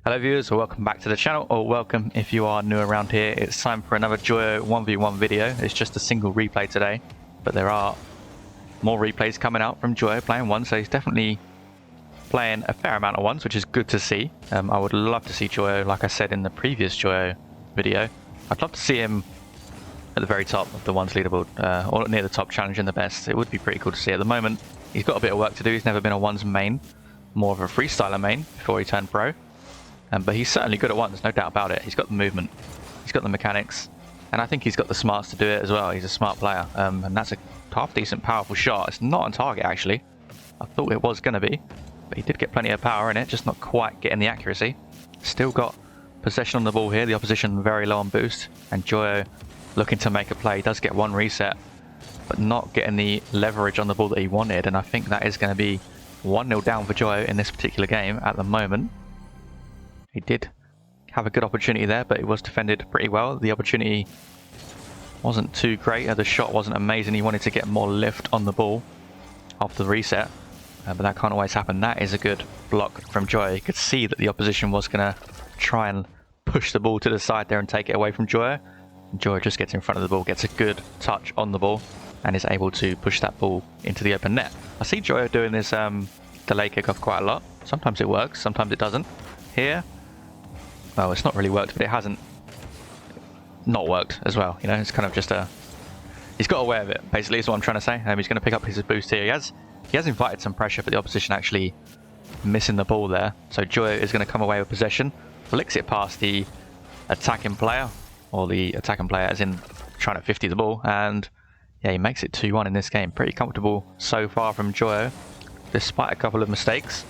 Hello viewers, welcome back to the channel, or welcome if you are new around here. It's time for another Joyo 1v1 video. It's just a single replay today, but there are more replays coming out from Joyo playing one, so he's definitely playing a fair amount of ones, which is good to see. I would love to see Joyo, like I said in the previous Joyo video, I'd love to see him at the very top of the ones leaderboard, or near the top challenging the best. It would be pretty cool to see. At the moment, he's got a bit of work to do. He's never been a ones main, more of a freestyler main before he turned pro. But he's certainly good at one, there's no doubt about it. He's got the movement, he's got the mechanics, and I think he's got the smarts to do it as well. He's a smart player, and that's a half decent, powerful shot. It's not on target actually. I thought it was going to be, but he did get plenty of power in it, just not quite getting the accuracy. Still got possession on the ball here, the opposition very low on boost, and Joyo looking to make a play. He does get one reset, but not getting the leverage on the ball that he wanted, and I think that is going to be 1-0 down for Joyo in this particular game at the moment. He did have a good opportunity there, but it was defended pretty well. The opportunity wasn't too great. The shot wasn't amazing. He wanted to get more lift on the ball after the reset, but that can't always happen. That is a good block from Joyo. You could see that the opposition was going to try and push the ball to the side there and take it away from Joyo. Joyo just gets in front of the ball, gets a good touch on the ball, and is able to push that ball into the open net. I see Joyo doing this delay kickoff quite a lot. Sometimes it works, sometimes it doesn't. Here, well, it's not really worked, but it hasn't not worked as well. You know, it's kind of just he's got away with it, basically, is what I'm trying to say. He's going to pick up his boost here. He has invited some pressure, but the opposition actually missing the ball there. So Joyo is going to come away with possession, flicks it past the attacking player, or the attacking player as in trying to 50 the ball, and yeah, he makes it 2-1 in this game. Pretty comfortable so far from Joyo, despite a couple of mistakes.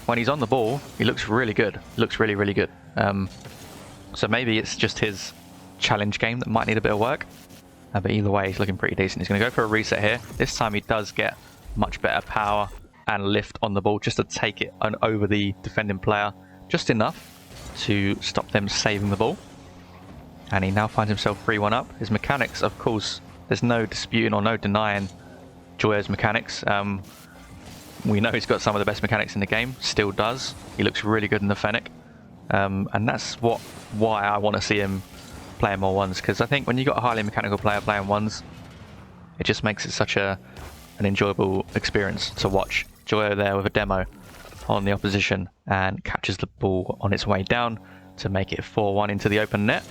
When he's on the ball, he looks really good. He looks really, really good. So maybe it's just his challenge game that might need a bit of work. But either way, he's looking pretty decent. He's going to go for a reset here. This time he does get much better power and lift on the ball, just to take it over the defending player, just enough to stop them saving the ball. And he now finds himself 3-1 up. His mechanics, of course, there's no disputing or no denying Joyo's mechanics. We know he's got some of the best mechanics in the game, still does. He looks really good in the Fennec. And that's why I want to see him playing more ones, because I think when you've got a highly mechanical player playing ones, it just makes it such an enjoyable experience to watch. Joyo there with a demo on the opposition and catches the ball on its way down to make it 4-1 into the open net.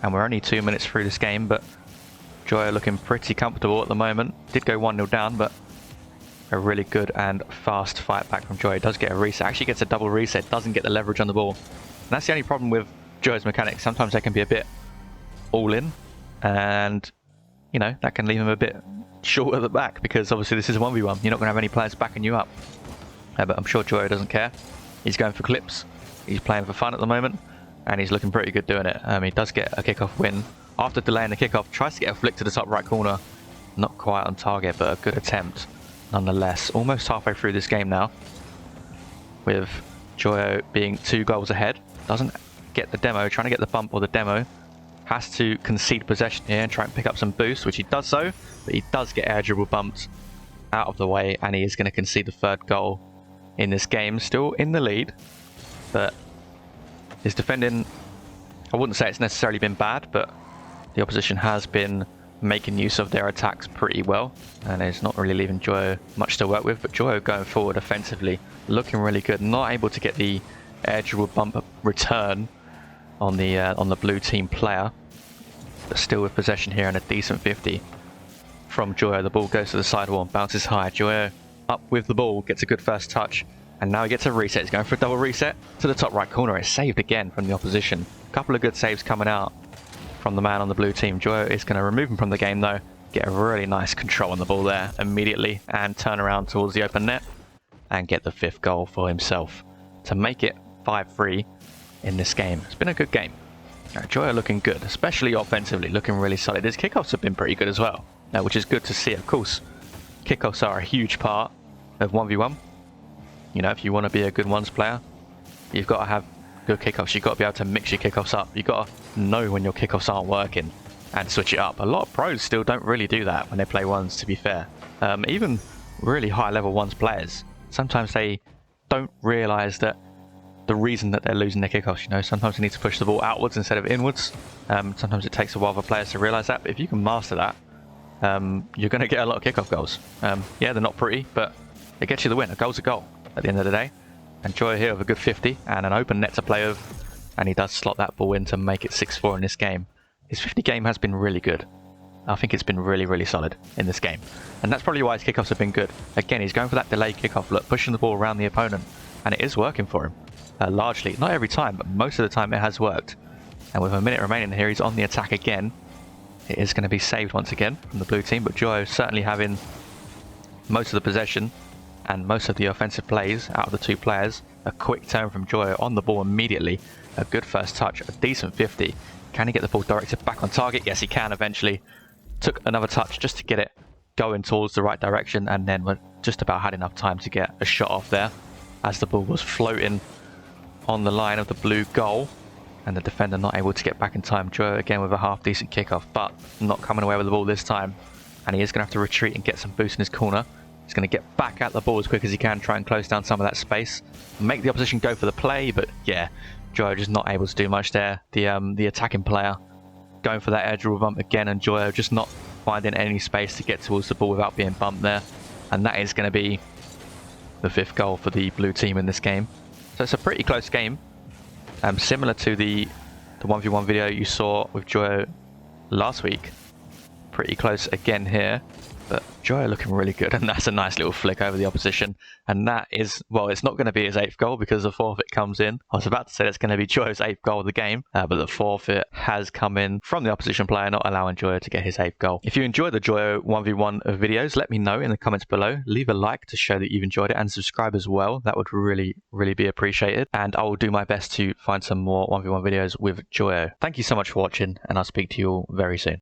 And we're only 2 minutes through this game, but Joyo looking pretty comfortable at the moment. Did go 1-0 down, but a really good and fast fight back from Joyo. Does get a reset, actually gets a double reset, doesn't get the leverage on the ball. And that's the only problem with Joyo's mechanics. Sometimes they can be a bit all in, and you know, that can leave him a bit short at the back, because obviously this is a 1v1. You're not going to have any players backing you up. But I'm sure Joyo doesn't care. He's going for clips. He's playing for fun at the moment, and he's looking pretty good doing it. He does get a kickoff win. After delaying the kickoff, tries to get a flick to the top right corner. Not quite on target, but a good attempt nonetheless. Almost halfway through this game now, with Joyo being 2 goals ahead. Doesn't get the demo, trying to get the bump or the demo. Has to concede possession here and try and pick up some boost, which he does so, but he does get air dribble bumped out of the way, and he is going to concede the 3rd goal in this game. Still in the lead, but his defending, I wouldn't say it's necessarily been bad, but the opposition has been making use of their attacks pretty well, and it's not really leaving Joyo much to work with. But Joyo going forward offensively, looking really good. Not able to get the air dribble bump return on the blue team player, but still with possession here and a decent 50 from Joyo. The ball goes to the sidewall and bounces high. Joyo up with the ball, gets a good first touch, and now he gets a reset. He's going for a double reset to the top right corner. It's saved again from the opposition. A couple of good saves coming out from the man on the blue team. Joyo is going to remove him from the game though, get a really nice control on the ball there immediately, and turn around towards the open net and get the 5th goal for himself to make it 5-3 in this game. It's been a good game. Joyo looking good, especially offensively, looking really solid. His kickoffs have been pretty good as well, which is good to see. Of course, kickoffs are a huge part of 1v1. You know, if you want to be a good ones player, you've got to have good kickoffs. You've got to be able to mix your kickoffs up. You've got to know when your kickoffs aren't working and switch it up. A lot of pros still don't really do that when they play ones, to be fair. Even really high level ones players, sometimes they don't realise that the reason that they're losing their kickoffs. You know, sometimes they need to push the ball outwards instead of inwards. Sometimes it takes a while for players to realise that, but if you can master that, you're going to get a lot of kickoff goals. Yeah, they're not pretty, but they get you the win. A goal's a goal at the end of the day. And Joyo here with a good 50 and an open net to play with, and he does slot that ball in to make it 6-4 in this game. His 50 game has been really good. I think it's been really, really solid in this game. And that's probably why his kickoffs have been good. Again, he's going for that delayed kickoff look, pushing the ball around the opponent, and it is working for him. Largely, not every time, but most of the time it has worked. And with a minute remaining here, he's on the attack again. It is going to be saved once again from the blue team, but Joyo certainly having most of the possession and most of the offensive plays out of the two players. A quick turn from Joyo on the ball immediately. A good first touch, a decent 50. Can he get the ball directed back on target? Yes, he can eventually. Took another touch just to get it going towards the right direction, and then we just about had enough time to get a shot off there as the ball was floating on the line of the blue goal, and the defender not able to get back in time. Joyo again with a half decent kickoff, but not coming away with the ball this time, and he is going to have to retreat and get some boost in his corner. He's going to get back at the ball as quick as he can, try and close down some of that space, make the opposition go for the play, but yeah, Joyo just not able to do much there. The attacking player going for that edge rule bump again, and Joyo just not finding any space to get towards the ball without being bumped there, and that is going to be the 5th goal for the blue team in this game. So it's a pretty close game, similar to the 1v1 video you saw with Joyo last week. Pretty close again here, but Joyo looking really good, and that's a nice little flick over the opposition. And that is, well, it's not going to be his 8th goal because the forfeit comes in. I was about to say it's going to be Joyo's 8th goal of the game, but the forfeit has come in from the opposition player, not allowing Joyo to get his 8th goal. If you enjoyed the Joyo 1v1 videos, let me know in the comments below. Leave a like to show that you've enjoyed it, and subscribe as well. That would really, really be appreciated. And I will do my best to find some more 1v1 videos with Joyo. Thank you so much for watching, and I'll speak to you all very soon.